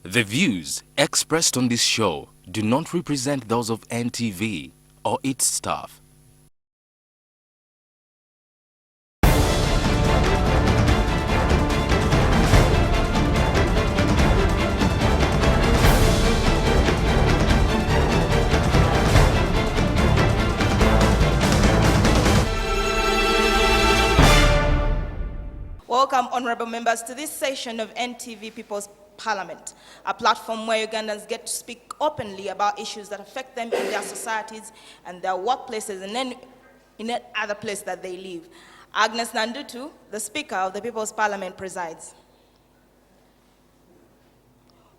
The views expressed on this show do not represent those of NTV or its staff. Welcome, honorable members, to this session of NTV People's Parliament, a platform where Ugandans get to speak openly about issues that affect them in their societies and their workplaces and then in any other place that they live. Agnes Nandutu, the Speaker of the People's Parliament, presides.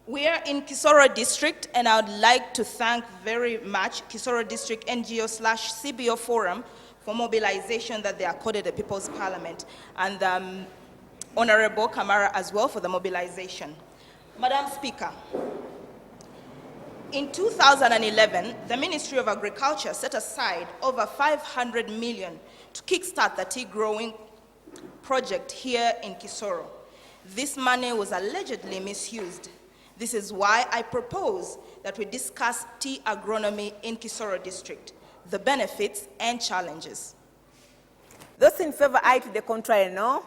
We are in Kisoro District, and I would like to thank very much Kisoro District NGO/CBO Forum for mobilization that they accorded the People's Parliament, and Honorable Kamara as well for the mobilization. Madam Speaker, in 2011, the Ministry of Agriculture set aside over 500 million to kickstart the tea growing project here in Kisoro. This money was allegedly misused. This is why I propose that we discuss tea agronomy in Kisoro District, the benefits and challenges. Those in favor, aye. To the contrary, no?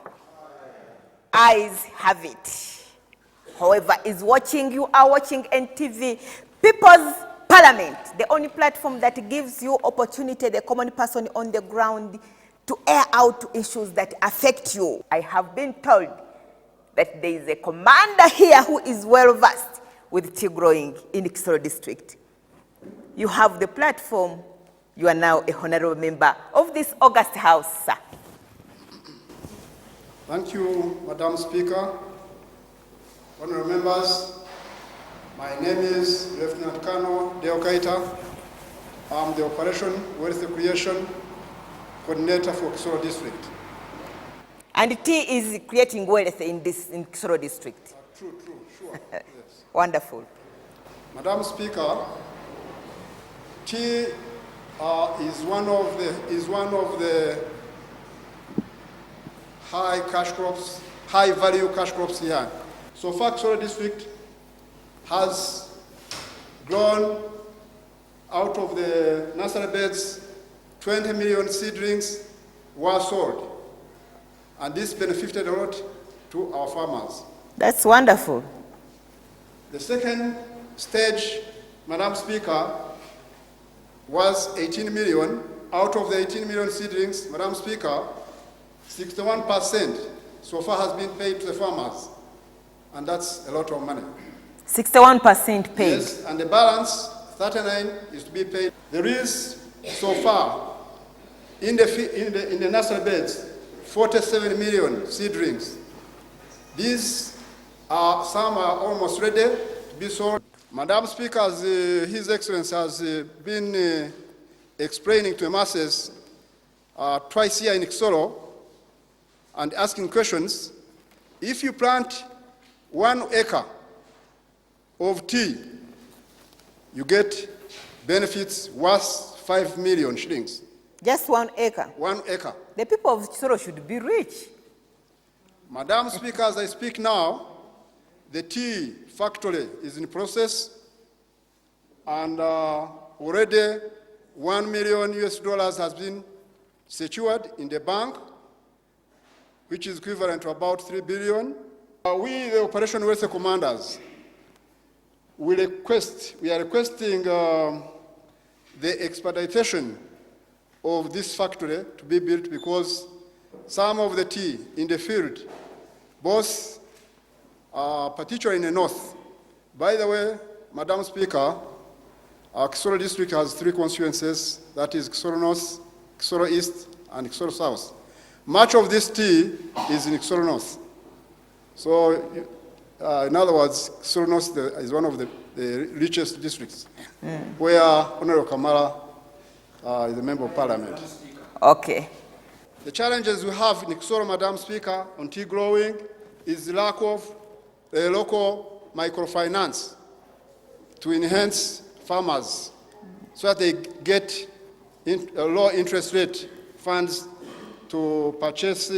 Ayes have it. Whoever is watching, you are watching NTV People's Parliament, the only platform that gives you opportunity, the common person on the ground, to air out issues that affect you. I have been told that there is a commander here who is well versed with tea growing in Kisoro District. You have the platform. You are now a honorable member of this august house, sir. Thank you, Madam Speaker. Honorable members, my name is Lieutenant Colonel Deo Kaita. I'm the Operation Wealth Creation Coordinator for Kisoro District. And tea is creating wealth in Kisoro District. True, sure. Yes. Wonderful. Madam Speaker, tea is one of the high value cash crops here. So far, Kisoro District has grown out of the nursery beds, 20 million seedlings were sold. And this benefited a lot to our farmers. That's wonderful. The second stage, Madam Speaker, was 18 million. Out of the 18 million seedlings, Madam Speaker, 61% so far has been paid to the farmers. And that's a lot of money. 61% paid. Yes, and the balance, 39, is to be paid. There is, so far, in the nursery beds, 47 million seedlings. These are, some are almost ready to be sold. Madam Speaker, as His Excellency has been explaining to the masses twice here in Kisoro and asking questions, if you plant 1 acre of tea, you get benefits worth 5 million shillings. Just 1 acre? 1 acre. The people of Kisoro should be rich. Madam Speaker, as I speak now, the tea factory is in process, and already $1 million has been secured in the bank, which is equivalent to about 3 billion. We, the Operation Wealth Commanders, we are requesting the expedition of this factory to be built because some of the tea in the field, both particularly in the north. By the way, Madam Speaker, Kisoro District has 3 constituencies, that is Kisoro North, Kisoro East, and Kisoro South. Much of this tea is in Kisoro North. So, in other words, Kisoro North is one of the richest districts, where Honorable Kamara is a member of Parliament. Okay. The challenges we have in Kisoro, Madam Speaker, on tea growing is the lack of local microfinance to enhance farmers so that they get low interest rate funds to purchase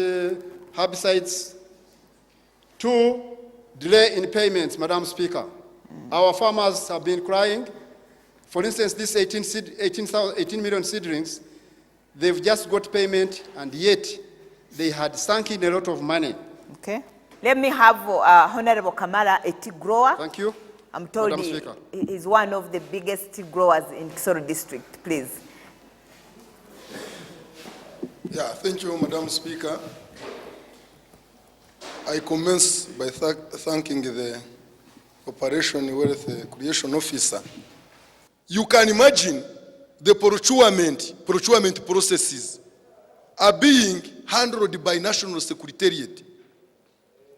herbicides. 2, delay in payments, Madam Speaker. Our farmers have been crying. For instance, this 18 million seedlings, they've just got payment, and yet they had sunk in a lot of money. Okay. Let me have Honorable Kamara, a tea grower. Thank you. I'm told Madam Speaker. he's one of the biggest tea growers in Kisoro district. Please. Yeah, thank you, Madam Speaker. I commence by thanking the Operation Wealth Creation Officer. You can imagine the procurement processes are being handled by National Secretariat,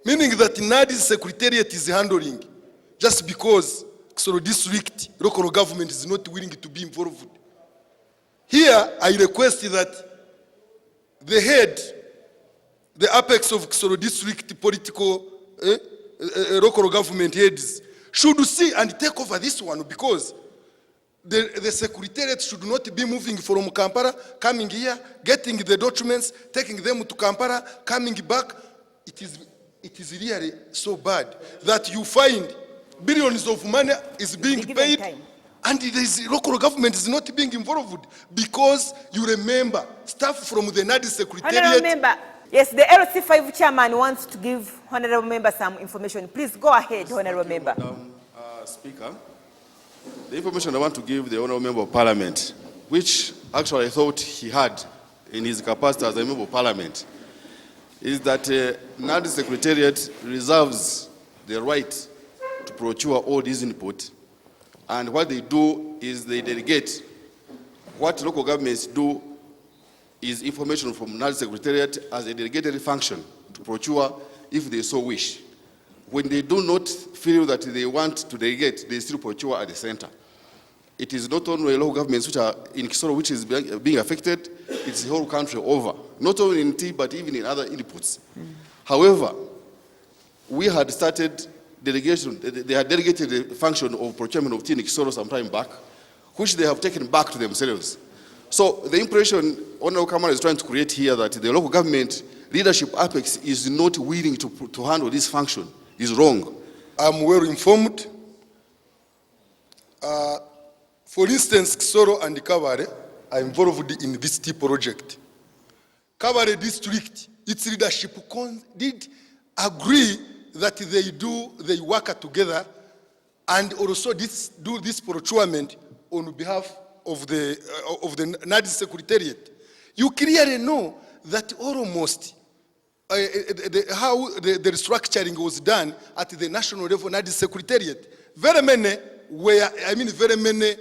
meaning that NAD's Secretariat is handling just because Kisoro district local government is not willing to be involved. Here, I request that the head, the apex of Kisoro district political local government heads should see and take over this one, because the secretariat should not be moving from Kampala, coming here, getting the documents, taking them to Kampala, coming back. It is really so bad that you find billions of money is being paid and the local government is not being involved, because you remember staff from the NAD secretariat. Honorable Member, yes, the LC5 chairman wants to give Honorable Member some information. Please go ahead, Honorable Member. Speaker, the information I want to give the Honorable Member of Parliament, which actually I thought he had in his capacity as a Member of Parliament, is that NAD Secretariat reserves the right to procure all these input, and what they do is they delegate. What local governments do is information from NAD Secretariat as a delegated function to procure if they so wish. When they do not feel that they want to delegate, they still procure at the center. It is not only local governments which are in Kisoro which is being affected, it's the whole country over. Not only in tea, but even in other inputs. However, we had started delegation, they had delegated the function of procurement of tea in Kisoro some time back, which they have taken back to themselves. So the impression Honorable Kamara is trying to create here that the local government leadership apex is not willing to handle this function is wrong. I'm well informed. For instance, Kisoro and Kabare are involved in this tea project. Kabare district, its leadership did agree that they work together and also do this procurement on behalf of the NAD Secretariat. You clearly know that almost how the restructuring was done at the national level NAD Secretariat. Very many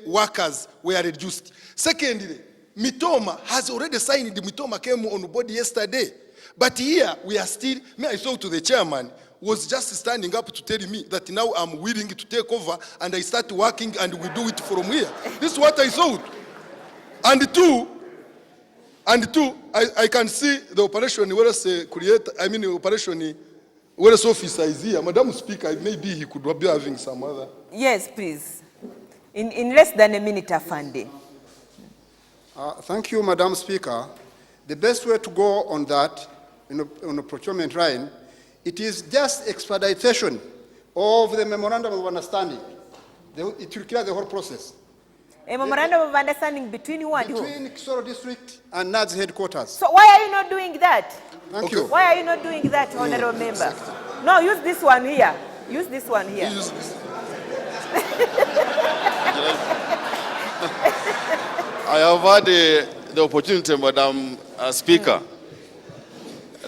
workers were reduced. Secondly, Mitoma has already signed. Mitoma came on board yesterday. But here we are still, I saw to the chairman, was just standing up to tell me that now I'm willing to take over and I start working and we do it from here. This is what I thought. And two, I can see the operation operation Whereas officer is here, Madam Speaker, maybe he could be having some other. Yes, please. In less than a minute, Afande. Thank you, Madam Speaker. The best way to go on that, on the procurement line, it is just expedition of the memorandum of understanding. It will clear the whole process. A memorandum of understanding between who and who? Between Kisoro district and NAD's headquarters. So why are you not doing that? Thank you. Why are you not doing that, Honorable Member? No, use this one here. Use this one here. I have had the opportunity, Madam Speaker,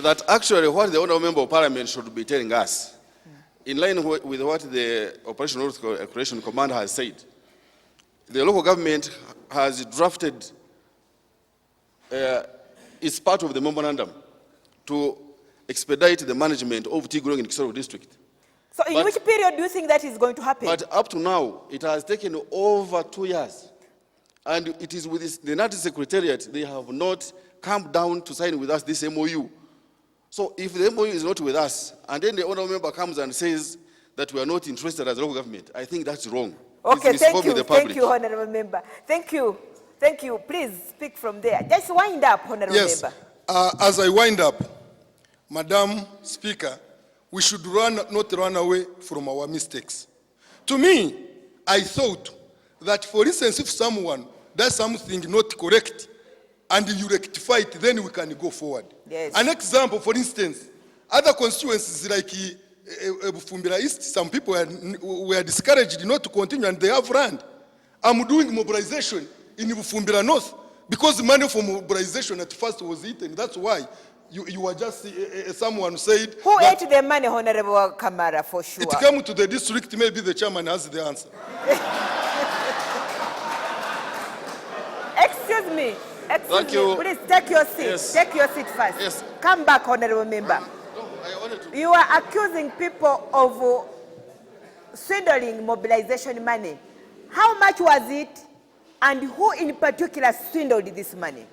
that actually what the Honourable Member of Parliament should be telling us, in line with what the Operation Wealth Creation Command has said, the local government has drafted its part of the memorandum to expedite the management of tea growing in Kisoro district. So in which period do you think that is going to happen? But up to now, it has taken over 2 years. And it is with the NAD Secretariat, they have not come down to sign with us this MOU. So if the MOU is not with us, and then the Honourable Member comes and says that we are not interested as a local government, I think that's wrong. Okay, thank you, Honourable Member. Thank you. Please speak from there. Just wind up, Honourable Member. As I wind up, Madam Speaker, we should not run away from our mistakes. To me, I thought that, for instance, if someone does something not correct and you rectify it, then we can go forward. Yes. An example, for instance, other constituencies like Bufumbira East, some people were discouraged not to continue and they have land. I'm doing mobilization in Bufumbira North because the money for mobilization at first was eaten. That's why you were just, someone said. Who ate the money, Honorable Kamara, for sure? It came to the district, maybe the chairman has the answer. Excuse me. Thank you. Please take your seat. Yes. Take your seat first. Yes. Come back, Honorable Member. No, I wanted to. You are accusing people of swindling mobilization money. How much was it, and who in particular swindled this money?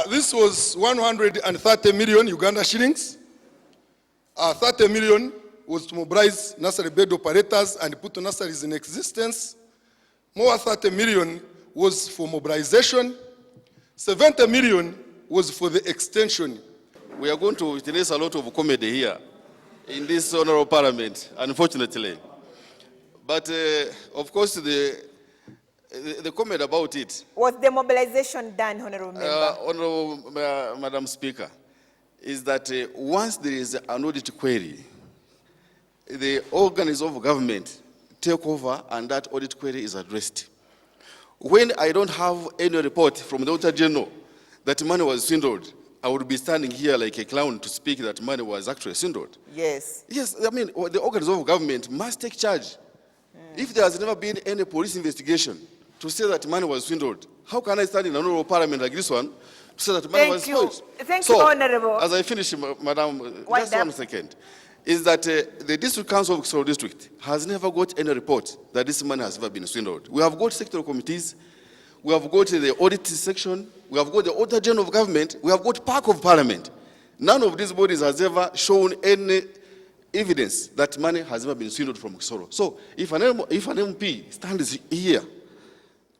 This was 130 million Uganda shillings. 30 million was to mobilize nursery bed operators and put nurseries in existence. More 30 million was for mobilization. 70 million was for the extension. We are going to witness a lot of comedy here in this honorable parliament, unfortunately. But of course, the comment about it. Was the mobilization done, Honorable Member? Honorable Madam Speaker, is that once there is an audit query, the organs of government take over and that audit query is addressed. When I don't have any report from the Auditor General that money was swindled, I would be standing here like a clown to speak that money was actually swindled. Yes. Yes, I mean, the organs of government must take charge. If there has never been any police investigation to say that money was swindled, how can I stand in an honorable parliament like this one to say that money was swindled? Thank you, Honorable. As I finish, Madam, just 1 second, is that the District Council of Kisoro District has never got any report that this money has ever been swindled. We have got sectoral committees, we have got the audit section, we have got the Auditor General of Government, we have got Park of Parliament. None of these bodies has ever shown any evidence that money has ever been swindled from Kisoro. So if an MP stands here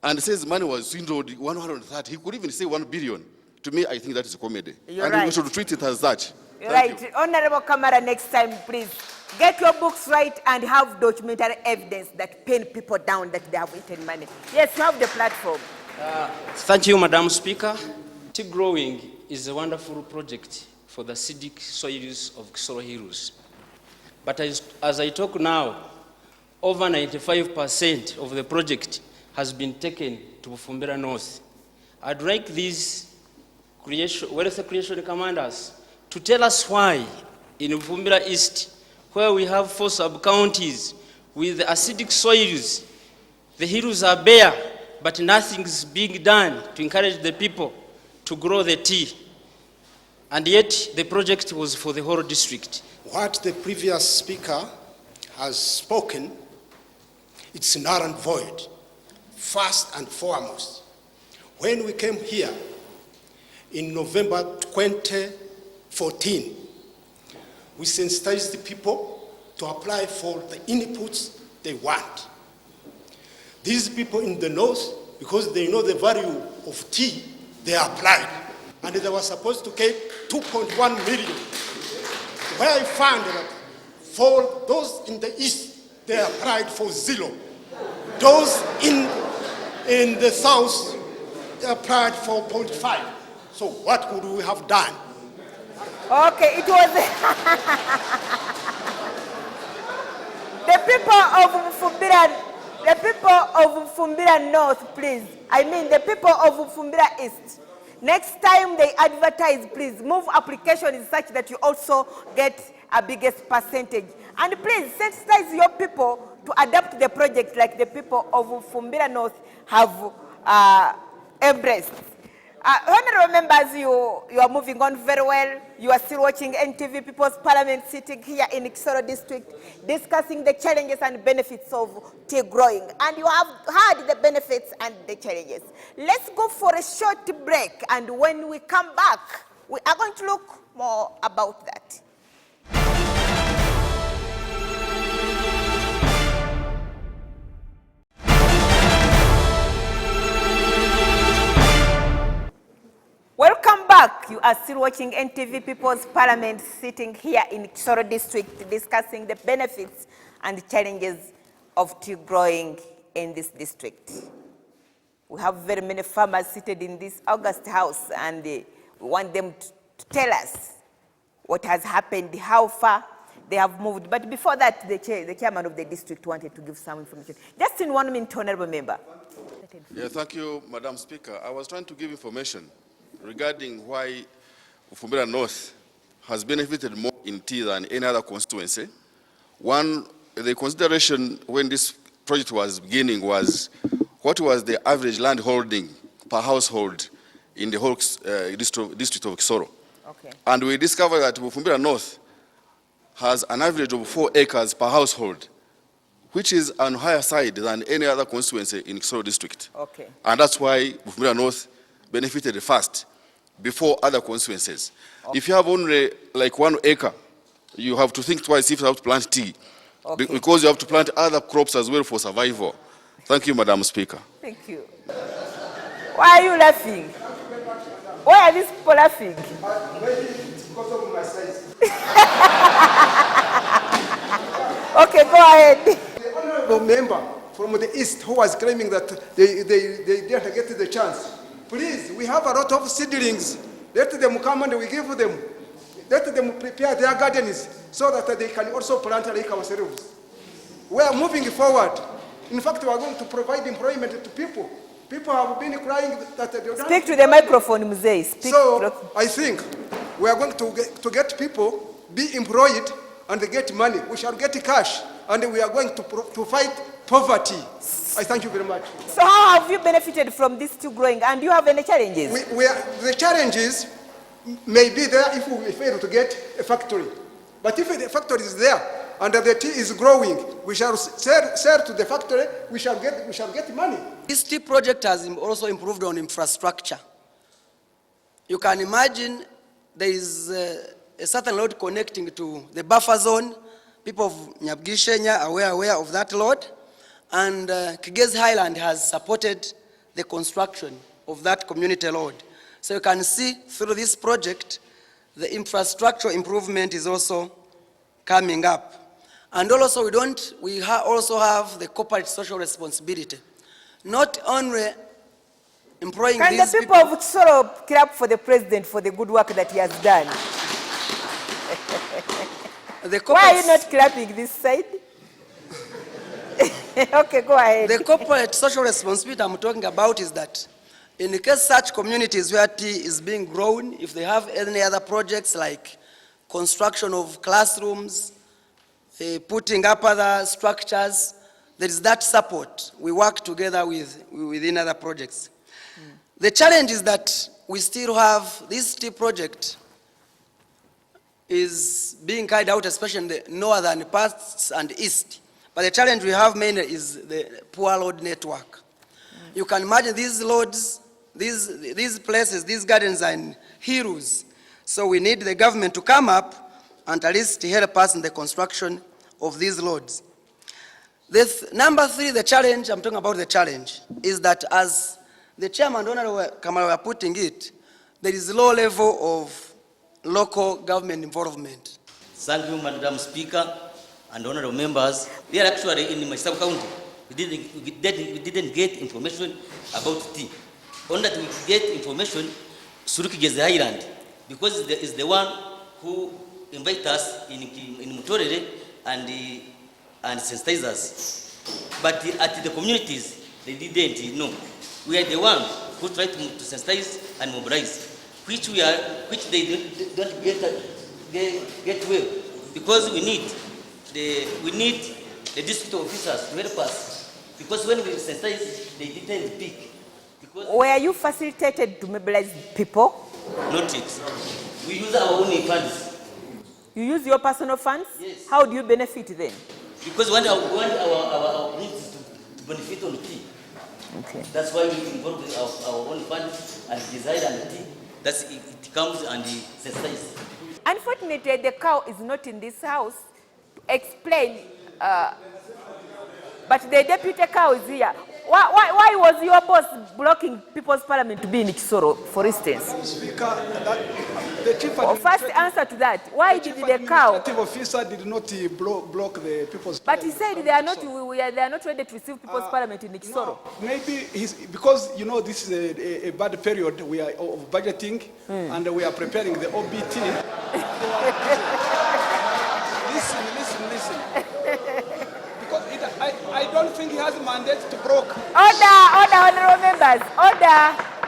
and says money was swindled 130, he could even say 1 billion. To me, I think that is a comedy. You're right. We should treat it as such. Right. Honorable Kamara, next time, please, get your books right and have documentary evidence that pin people down that they have eaten money. Yes, you have the platform. Thank you, Madam Speaker. Tea growing is a wonderful project for the acidic soils of Kisoro Hills. But as I talk now, over 95% of the project has been taken to Bufumbira North. I'd like these wealth creation commanders to tell us why in Bufumbira East, where we have 4 sub-counties with acidic soils, the hills are bare, but nothing is being done to encourage the people to grow the tea. And yet the project was for the whole district. What the previous speaker has spoken, it's null and void. First and foremost, when we came here in November 2014, we sensitized the people to apply for the inputs they want. These people in the north, because they know the value of tea, they applied. And they were supposed to get 2.1 million. Where I found that for those in the east, they applied for 0. Those in the south, they applied for 0.5. So what could we have done? Okay, it was the people of Bufumbira North, please. I mean the people of Bufumbira East. Next time they advertise, please move applications such that you also get a biggest percentage. And please sensitize your people to adapt the project like the people of Bufumbira North have embraced. Honorable members, you are moving on very well. You are still watching NTV People's Parliament sitting here in Kisoro District, discussing the challenges and benefits of tea growing. And you have heard the benefits and the challenges. Let's go for a short break, and when we come back, we are going to look more about that. Welcome back. You are still watching NTV People's Parliament sitting here in Kisoro District discussing the benefits and challenges of tea growing in this district. We have very many farmers seated in this August house, and we want them to tell us what has happened, how far they have moved. But before that, the chairman of the district wanted to give some information. Just in 1 minute, honorable member. Yeah, thank you, Madam Speaker. I was trying to give information regarding why Bufumbira North has benefited more in tea than any other constituency. One, the consideration when this project was beginning was what was the average land holding per household in the whole district of Kisoro. Okay. And we discovered that Bufumbira North has an average of 4 acres per household, which is on higher side than any other constituency in Kisoro district. Okay. And that's why Bufumbira North benefited first before other constituencies. Okay. If you have only like 1 acre, you have to think twice if you have to plant tea, okay, because you have to plant other crops as well for survival. Thank you, Madam Speaker. Thank you. Why are you laughing? Why are these people laughing? It's because of my size. Okay, go ahead. The honorable member from the east who was claiming that they didn't get the chance. Please, we have a lot of seedlings. Let them come and we give them. Let them prepare their gardens so that they can also plant like ourselves. We are moving forward. In fact, we are going to provide employment to people. People have been crying that they don't. Speak to the microphone, Muzei. Speak. So I think we are going to get people, be employed, and get money. We shall get cash, and we are going to fight poverty. I thank you very much. So how have you benefited from this tea growing, and do you have any challenges? The challenges may be there if we fail to get a factory. But if the factory is there and the tea is growing, we shall sell to the factory, we shall get money. This tea project has also improved on infrastructure. You can imagine there is a certain load connecting to the buffer zone. People of Nyabgishenya are aware of that load. And Kigezi Highland has supported the construction of that community load. So you can see through this project, the infrastructure improvement is also coming up. And also we also have the corporate social responsibility. Not only employing Can these the people of Kisoro clap for the president for the good work that he has done? Why are you not clapping this side? Okay, go ahead. The corporate social responsibility I'm talking about is that in the case such communities where tea is being grown, if they have any other projects like construction of classrooms, putting up other structures, there is that support. We work together within other projects. The challenge is that we still have this tea project is being carried out, especially in the northern parts and east. But the challenge we have mainly is the poor load network. You can imagine these loads, these places, these gardens are in hills. So we need the government to come up and at least help us in the construction of these loads. Number 3, the challenge, I'm talking about the challenge, is that as the chairman and Honorable Kamara were putting it, there is low level of local government involvement. Thank you, Madam Speaker and honorable members. We are actually in my sub-county. We didn't get information about tea. Only that we get information through Kigezi Highland, because it is the one who invite us in Mutorere and sensitize us. But at the communities, they didn't know. We are the one who try to sensitize and mobilize, which they don't get well, because we need the district officers to help us, because when we sensitize, they didn't pick. Were you facilitated to mobilize people? Not it. We use our own funds. You use your personal funds? Yes. How do you benefit then? Because when our needs to benefit on tea. Okay. That's why we involve our own funds and desire and tea. It comes and sensitize. Unfortunately, the cow is not in this house to explain, but the deputy cow is here. Why was your boss blocking People's Parliament to be in Kisoro, for instance? Speaker, the chief First answer to that. Why did the cow? administrative officer did not block the People's But he Parliament. said they are not ready to receive People's Parliament in Kisoro. Maybe because this is a bad period. We are of budgeting and we are preparing the OBT. Listen. Because I don't think he has a mandate to block. Order, honorable members.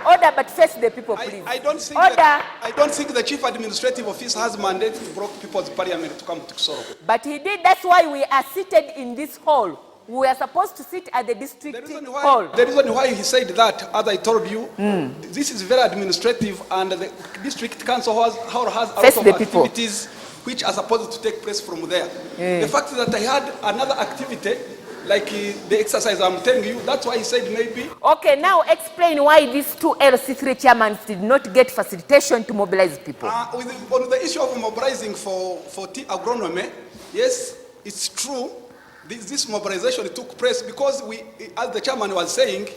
Order, but face the people, please. I don't think the chief administrative officer has a mandate to block People's Parliament to come to Kisoro. But he did. That's why we are seated in this hall. We are supposed to sit at the district hall. The reason why he said that, as I told you, this is very administrative, and the district council has a lot of activities which are supposed to take place from there. The fact that I had another activity, like the exercise I'm telling you, that's why he said maybe. Okay, now explain why these two LC3 chairmen did not get facilitation to mobilize people. On the issue of mobilizing for tea agronomy, yes, it's true. This mobilization took place because we, as the chairman was saying,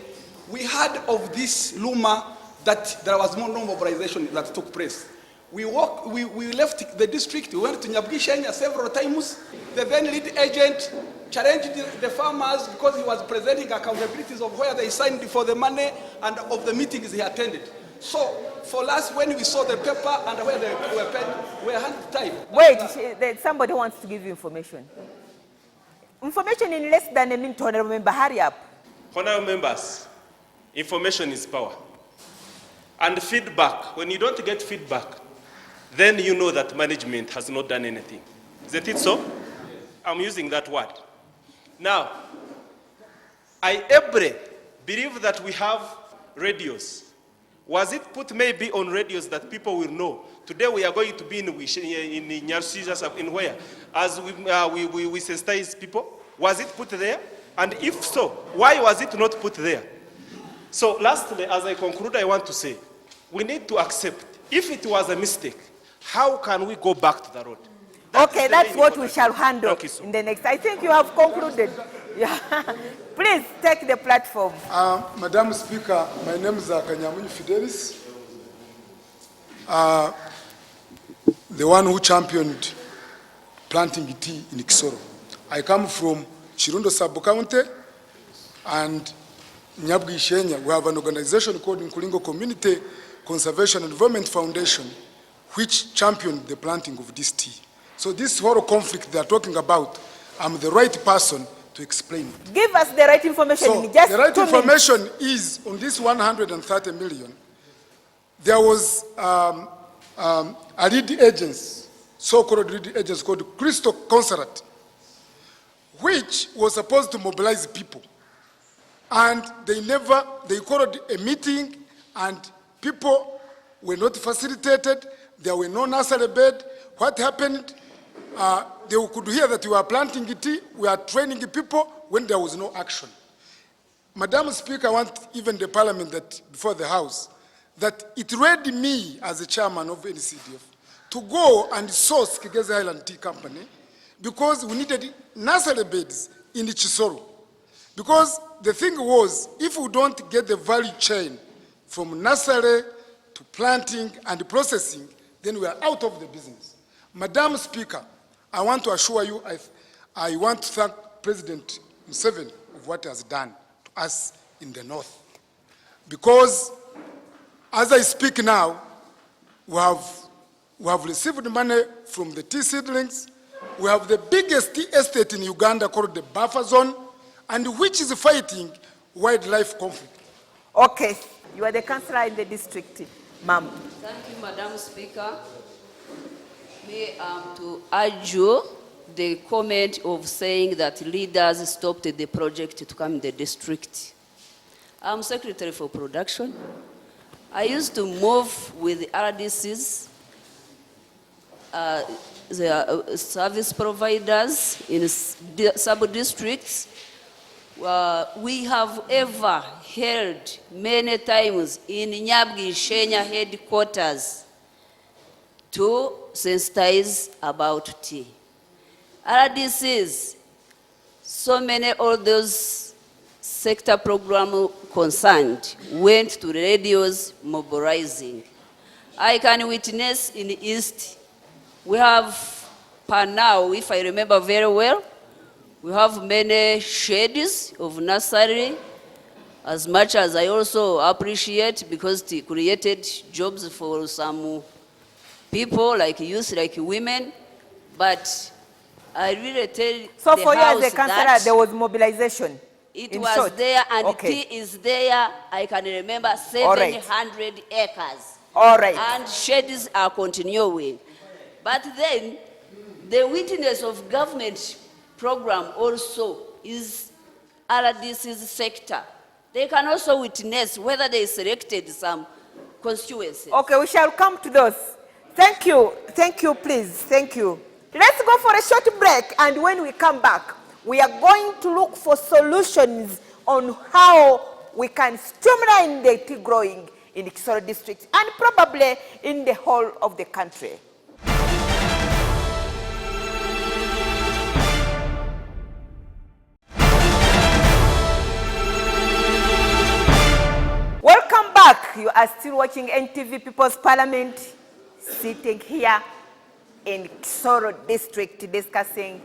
we heard of this rumor that there was no mobilization that took place. We left the district, we went to Nyabwishenya several times. The then lead agent challenged the farmers because he was presenting accountabilities of where they signed for the money and of the meetings he attended. So for us, when we saw the paper and where they were paid, we were hand-tied. Wait, somebody wants to give you information. Information in less than a minute, honorable member, hurry up. Honorable members, information is power. And feedback, when you don't get feedback, then you know that management has not done anything. Isn't it so? I'm using that word. Now, I believe that we have radios. Was it put maybe on radios that people will know? Today we are going to be in Nyarusija, in where? As we sensitize people. Was it put there? And if so, why was it not put there? So lastly, as I conclude, I want to say, we need to accept, if it was a mistake, how can we go back to the road? Okay, that's what we shall handle in the next. I think you have concluded. Yeah. Please take the platform. Madam Speaker, my name is Kanyamunyi Fidelis, the one who championed planting tea in Kisoro. I come from Chirundo Sub-County and Nyabwishenya. We have an organization called Nkulingo Community Conservation and Development Foundation, which championed the planting of this tea. So this whole conflict they are talking about, I'm the right person to explain it. Give us the right information in just the right 2 information minutes. is, on this 130 million, there was a lead agency, so-called lead agency called Crystal Consulate, which was supposed to mobilize people. And they called a meeting and people were not facilitated. There were no nursery bed. What happened? They could hear that we were planting tea, we are training people when there was no action. Madam Speaker, I want even the Parliament that before the House, that it read me as a chairman of NCDF to go and source Kigezi Highland Tea Company because we needed nursery beds in the Kisoro. Because the thing was, if we don't get the value chain from nursery to planting and processing, then we are out of the business. Madam Speaker, I want to assure you, I want to thank President Museveni of what he has done to us in the North. Because as I speak now, we have received money from the tea seedlings. We have the biggest tea estate in Uganda called the Buffer Zone, and which is fighting wildlife conflict. Okay, you are the councillor in the district, ma'am. Thank you, Madam Speaker. Me to argue the comment of saying that leaders stopped the project to come in the district. I'm Secretary for Production. I used to move with the RDCs, the service providers in sub-districts. We have ever held many times in Nyabwishenya headquarters to sensitize about tea. RDCs, so many all those sector program concerned went to radios mobilizing. I can witness in the East, we have per now, if I remember very well, we have many shades of nursery, as much as I also appreciate because it created jobs for some people, like youth, like women, but I really tell So the for you as House a councillor, that there was mobilization? it in was short? there, and Okay. tea is there. I can remember All right. 700 acres. All right. And sheds are continuing. But then, the witness of government program also is RDC's sector. They can also witness whether they selected some constituencies. Okay, we shall come to those. Thank you, please, thank you. Let's go for a short break, and when we come back, we are going to look for solutions on how we can streamline the tea growing in the Kisoro district and probably in the whole of the country. Welcome back. You are still watching NTV People's Parliament, sitting here in Kisoro district discussing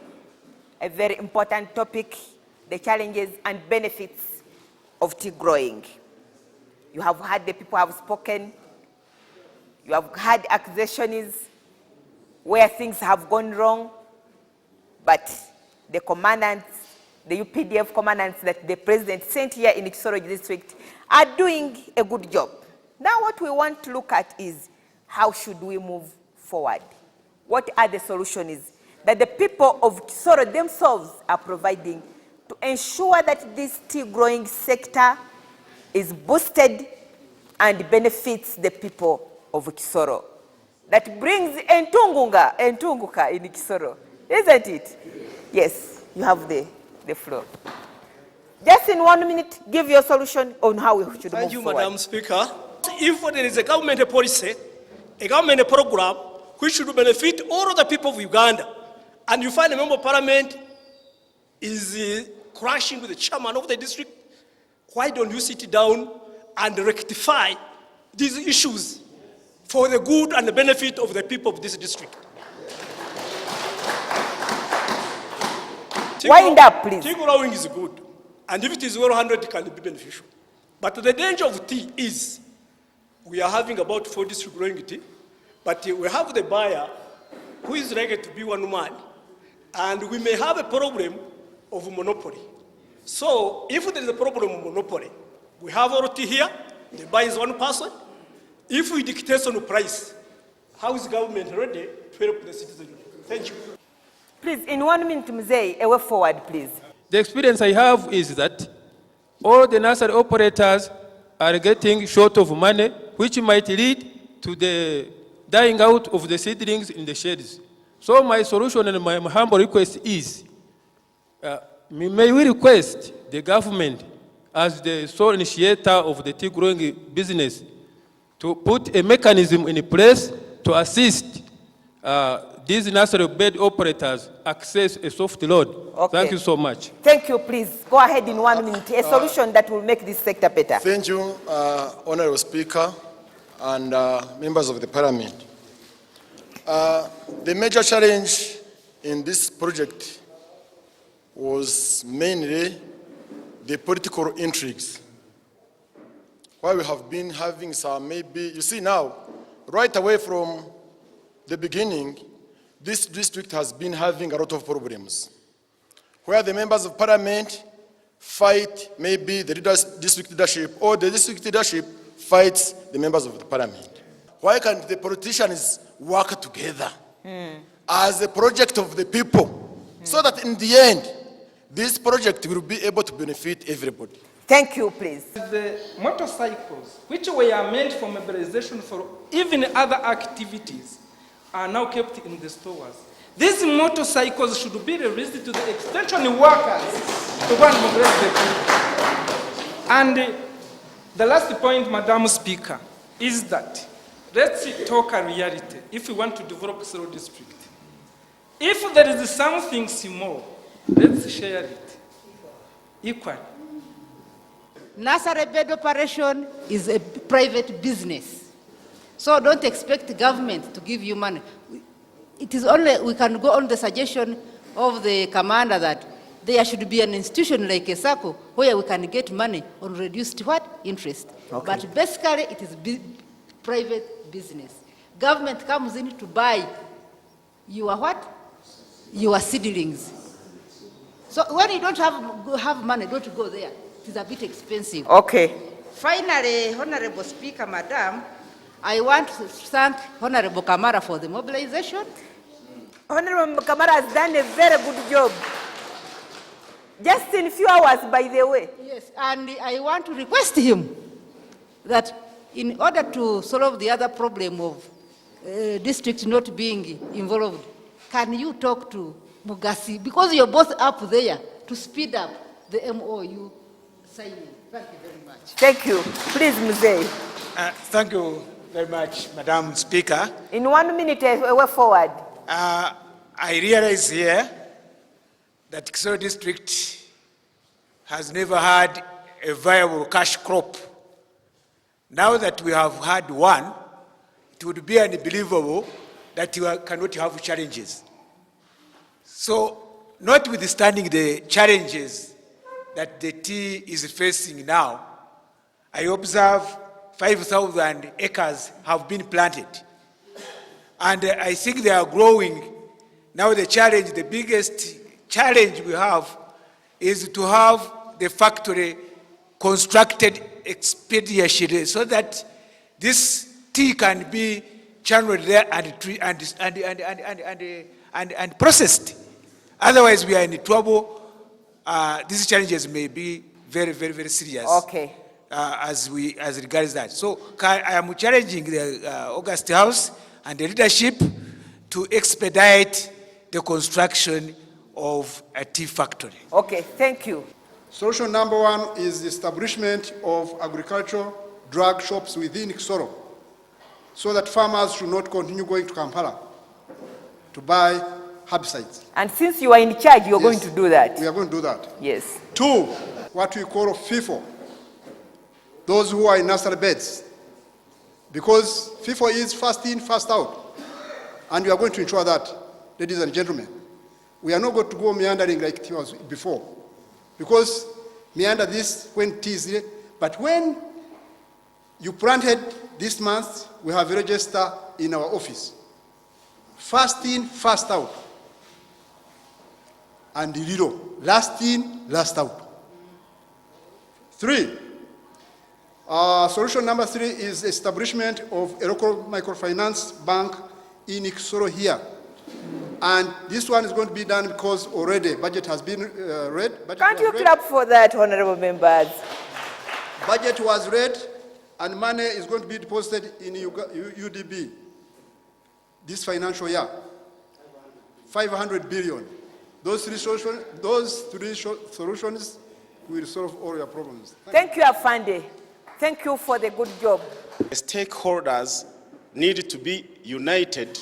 a very important topic, the challenges and benefits of tea growing. You have heard the people have spoken. You have heard accusations where things have gone wrong, but the commandants, the UPDF commandants that the president sent here in the Kisoro district are doing a good job. Now what we want to look at is how should we move forward? What are the solutions that the people of Kisoro themselves are providing to ensure that this tea growing sector is boosted and benefits the people of Kisoro? That brings entunguka in Kisoro, isn't it? Yes, you have the floor. Just in 1 minute, give your solution on how we should move forward. Thank you, Madam Speaker. If there is a government policy, a government program, which should benefit all of the people of Uganda, and you find a member of parliament is crashing with the chairman of the district, why don't you sit down and rectify these issues for the good and the benefit of the people of this district? Wind up, please. Tea growing is good, and if it is well handled, it can be beneficial. But the danger of tea is we are having about 4 districts growing tea, but we have the buyer who is likely to be one man, and we may have a problem of monopoly. So if there is a problem of monopoly, we have our tea here, the buyer is one person. If we dictate on the price, how is government ready to help the citizen? Thank you. Please, in 1 minute, Mzee, a way forward, please. The experience I have is that all the nursery operators are getting short of money, which might lead to the dying out of the seedlings in the sheds. So my solution and my humble request is, may we request the government as the sole initiator of the tea growing business to put a mechanism in place to assist these nursery bed operators access a soft load. Okay. Thank you so much. Thank you, please. Go ahead in 1 minute. A solution that will make this sector better. Thank you, Honorable Speaker and members of the Parliament. The major challenge in this project was mainly the political intrigues. Why we have been having some maybe, you see now, right away from the beginning, this district has been having a lot of problems, where the members of parliament fight maybe the district leadership, or the district leadership fights the members of the parliament. Why can't the politicians work together as a project of the people, so that in the end, this project will be able to benefit everybody? Thank you, please. The motorcycles, which were meant for mobilization for even other activities, are now kept in the stores. These motorcycles should be released to the extension workers to go and mobilize the people. And the last point, Madam Speaker, is that let's talk a reality if we want to develop Kisoro district. If there is something small, let's share it equally. nursery bed operation is a private business. So don't expect the government to give you money. It is only, we can go on the suggestion of the commander that there should be an institution like a SACCO where we can get money on reduced what? Interest. Okay. But basically it is private business. Government comes in to buy your what? Your seedlings. So when you don't have money, don't go there. It is a bit expensive. Okay. Finally, Honorable Speaker, Madam, I want to thank Honorable Kamara for the mobilization. Honorable Kamara has done a very good job. Just in a few hours, by the way. Yes, and I want to request him that in order to solve the other problem of district not being involved, can you talk to Mugasi, because you're both up there, to speed up the MOU signing? Thank you very much. Thank you. Please, Mzee. Thank you very much, Madam Speaker. In 1 minute, way forward. I realize here that Kisoro district has never had a viable cash crop. Now that we have had one, it would be unbelievable that you cannot have challenges. So, notwithstanding the challenges that the tea is facing now, I observe 5,000 acres have been planted. And I think they are growing. Now the biggest challenge we have is to have the factory constructed expeditiously so that this tea can be channeled there and processed. Otherwise, we are in trouble. These challenges may be very, very, very serious. Okay. As regards that. So I am challenging the August House and the leadership to expedite the construction of a tea factory. Okay, thank you. Solution number one is the establishment of agricultural drug shops within Kisoro, so that farmers should not continue going to Kampala to buy herbicides. And since you are in charge, you're going to do that. We are going to do that. Yes. Two, what we call FIFO, those who are in nursery beds. Because FIFO is first in, first out. And we are going to ensure that, ladies and gentlemen, we are not going to go meandering like it was before. Because meander this when tea is, but when you planted this month, we have a register in our office. First in, first out. And the little, last in, last out. Three, solution number three is establishment of a local microfinance bank in Kisoro here. And this one is going to be done because already budget has been read. Can't you clap for that, honorable members? Budget was read and money is going to be deposited in UDB this financial year. 500 billion. Those three solutions will solve all your problems. Thank you, Afande. Thank you for the good job. Stakeholders need to be united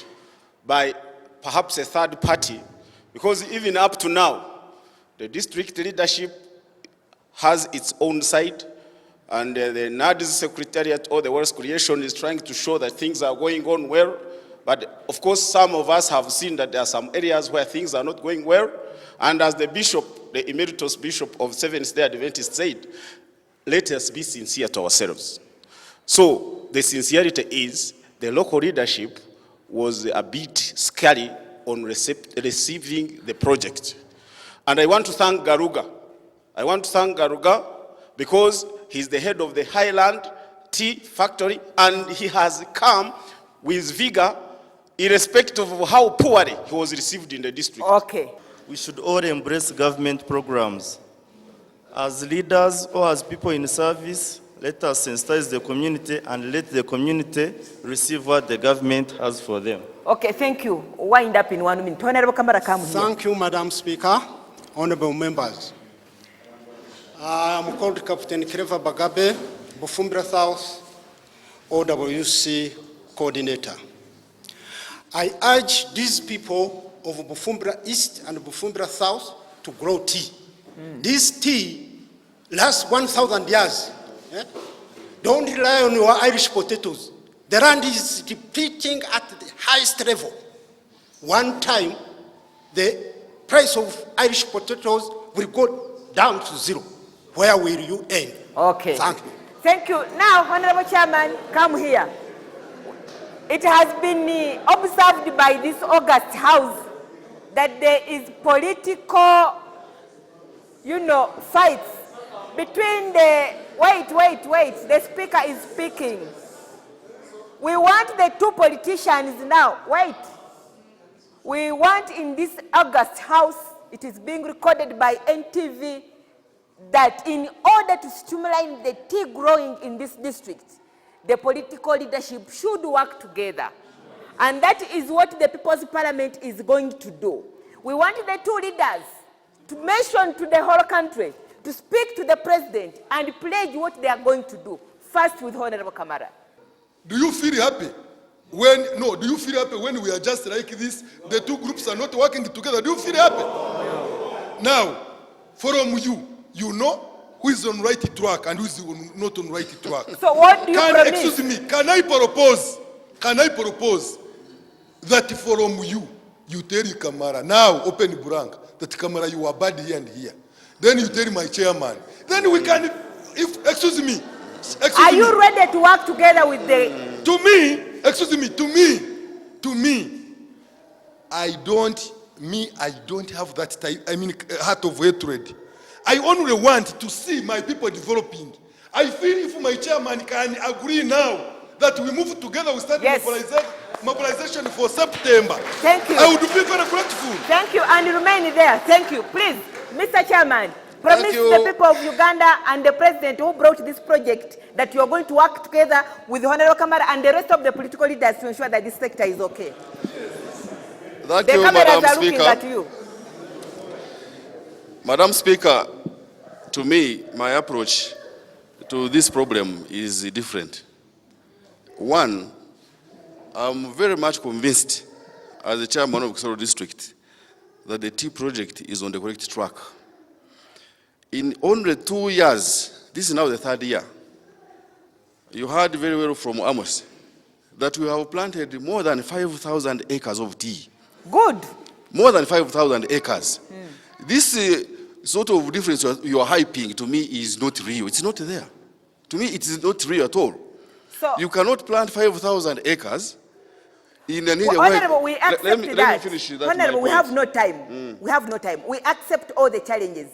by perhaps a third party, because even up to now, the district leadership has its own side, and the NADS Secretariat or the Wealth Creation is trying to show that things are going on well. But of course, some of us have seen that there are some areas where things are not going well. And as the bishop, the emeritus bishop of Seventh-day Adventists said, let us be sincere to ourselves. So the sincerity is the local leadership was a bit scary on receiving the project. And I want to thank Garuga. I want to thank Garuga because he's the head of the Highland Tea Factory, and he has come with vigor irrespective of how poorly he was received in the district. Okay. We should all embrace government programs. As leaders or as people in service, let us sensitize the community and let the community receive what the government has for them. Okay, thank you. Wind up in 1 minute. Honorable Kamara, come here. Thank you, Madam Speaker, honorable members. I'm called Captain Kreva Bagabe, Bufumbira South, OWC coordinator. I urge these people of Bufumbira East and Bufumbira South to grow tea. This tea last 1,000 years. Don't rely on your Irish potatoes. The land is depleting at the highest level. One time, the price of Irish potatoes will go down to zero. Where will you end? Okay. Thank you. Thank you. Now, Honorable Chairman, come here. It has been observed by this August House that there is political, fights between the, wait, the speaker is speaking. We want the two politicians now, wait. We want in this August House, it is being recorded by NTV, that in order to stimulate the tea growing in this district, the political leadership should work together. And that is what the People's Parliament is going to do. We want the two leaders to mention to the whole country, to speak to the president and pledge what they are going to do. First with Honorable Kamara. Do you feel happy? Do you feel happy when we are just like this, the two groups are not working together? Do you feel happy? No. Now, from you know who is on right track and who is not on right track. So what do you promise? Excuse me, can I propose that from you tell Kamara, now open blank, that Kamara, you are bad here and here. Then you tell my chairman. Then we can, excuse me. Are you ready to work together with the... To me, I don't have that type, heart of hatred. I only want to see my people developing. I feel if my chairman can agree now that we move together, we start mobilization for September. Thank you. I would be very grateful. Thank you, and remain there. Thank you. Please, Mr. Chairman, promise the people of Uganda and the president who brought this project that you are going to work together with Honorable Kamara and the rest of the political leaders to ensure that this sector is okay. Thank the you, cameras Madam are looking Speaker. at you. Madam Speaker, to me, my approach to this problem is different. One, I'm very much convinced, as the chairman of Kisoro District, that the tea project is on the correct track. In only 2 years, this is now the 3rd year, you heard very well from Amos that we have planted more than 5,000 acres of tea. Good. More than 5,000 acres. This sort of difference you are hyping, to me, is not real. It's not there. To me, it is not real at all. So, you cannot plant 5,000 acres in an area Honorable, we accept let me finish that. Honorable, we have no time. We have no time. We accept all the challenges.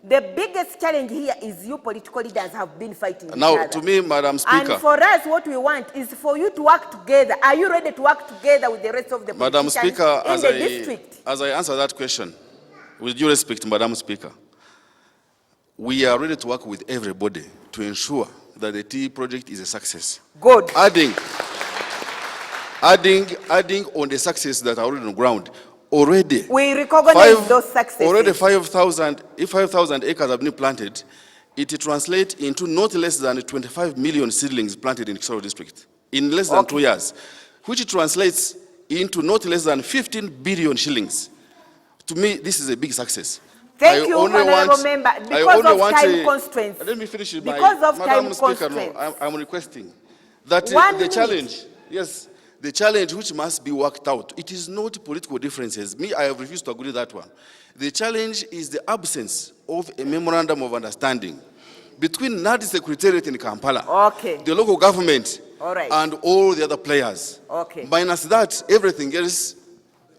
The biggest challenge here is you political leaders have been fighting each now, other. to me, Madam Speaker. And for us, what we want is for you to work together. Are you ready to work together with the rest of the Madam politicians Speaker, in the district? as I answer that question, with due respect, Madam Speaker, we are ready to work with everybody to ensure that the tea project is a success. Good. Adding on the success that are already on the ground. Already, we recognize those successes. Already 5,000 acres have been planted. It translates into not less than 25 million seedlings planted in Kisoro District in less than 2 years, which translates into not less than 15 billion shillings. To me, this is a big success. Thank you, Honorable Member. Because of time constraints. Let me finish it by because of Madam time Speaker, constraints. no, I'm requesting that the challenge, yes, the challenge which must be worked out, it is not political differences. Me, I have refused to agree with that one. The challenge is the absence of a memorandum of understanding between NAD Secretariat in Kampala, the local government, and all the other players. Minus that, everything else,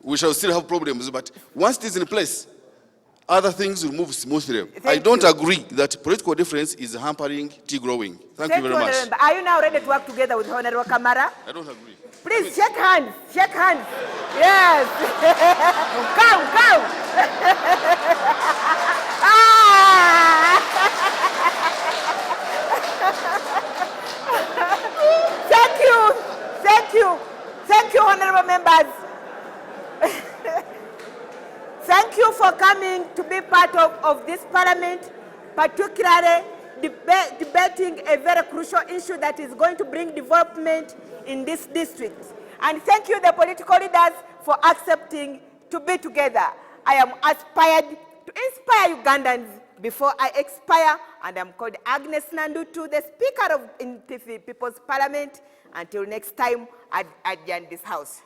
we shall still have problems. But once it is in place, other things will move smoothly. I don't agree that political difference is hampering tea growing. Thank you very much. Are you now ready to work together with Honorable Kamara? I don't agree. Please shake hands. Shake hands. Yes. Come. Thank you, honorable members. Thank you for coming to be part of this parliament, particularly debating a very crucial issue that is going to bring development in this district. And thank you, the political leaders, for accepting to be together. I am aspired to inspire Ugandans before I expire, and I'm called Agnes Nandutu, the Speaker of NTV People's Parliament. Until next time, I adjourn this House.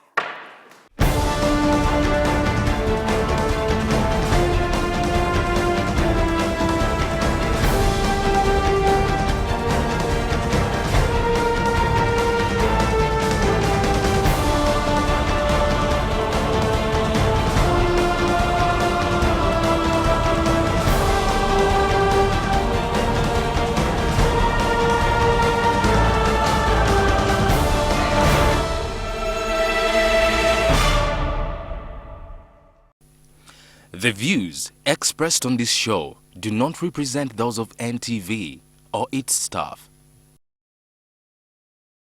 The views expressed on this show do not represent those of NTV or its staff.